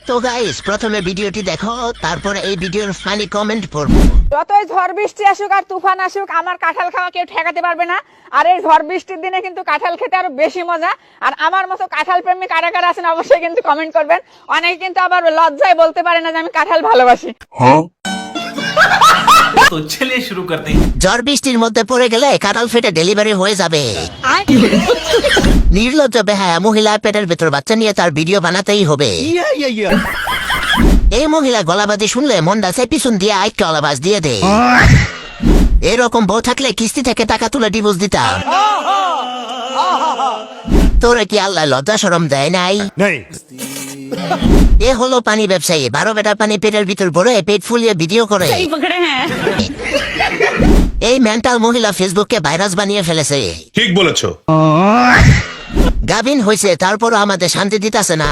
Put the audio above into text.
তো গাইস প্রথমে ভিডিওটি দেখো, তারপরে এই ভিডিওর ফানি কমেন্ট পড়বো। যতই ঝড় বৃষ্টি আসুক আর তুফান আসুক, আমার কাঁঠাল খাওয়া কেউ ঠেকাতে পারবে না। আর এই ঝড় বৃষ্টির দিনে কিন্তু কাঁঠাল খেতে আরো বেশি মজা। আর আমার মতো কাঁঠাল প্রেমী কারা কারা আছেন অবশ্যই কিন্তু কমেন্ট করবেন। অনেকে কিন্তু আবার লজ্জায় বলতে পারে না যে আমি কাঁঠাল ভালোবাসি। तो चलिए शुरू करते हैं। ঝড় বৃষ্টির মধ্যে পড়ে গেলে কাঁঠাল ফেটে ডেলিভারি হয়ে যাবে। নির্লজ্জ বেহায়া মহিলা পেটের ভেতর বাচ্চা নিয়ে তার ভিডিও বানাতেই হবে। এই মহিলা গলাবাজি শুনলে মন্ডা পিছন দিয়ে আরেকটা গলাবাজ দিয়ে দে। এরকম বউ থাকলে কিস্তি থেকে টাকা তুলে ডিভোর্স দিতাম। তোরে কি আল্লাহ লজ্জা শরম দেয় নাই? এ হলো পানি ব্যবসায়ী, 12 বেটা পানি পেটের ভিতর ভরে পেট ফুলিয়ে ভিডিও করে। এই মেন্টাল মহিলা ফেসবুকে ভাইরাস বানিয়ে ফেলেছে। ঠিক বলেছো। গাভিন হয়েছে তারপরও আমাদের শান্তি দিতেছে না।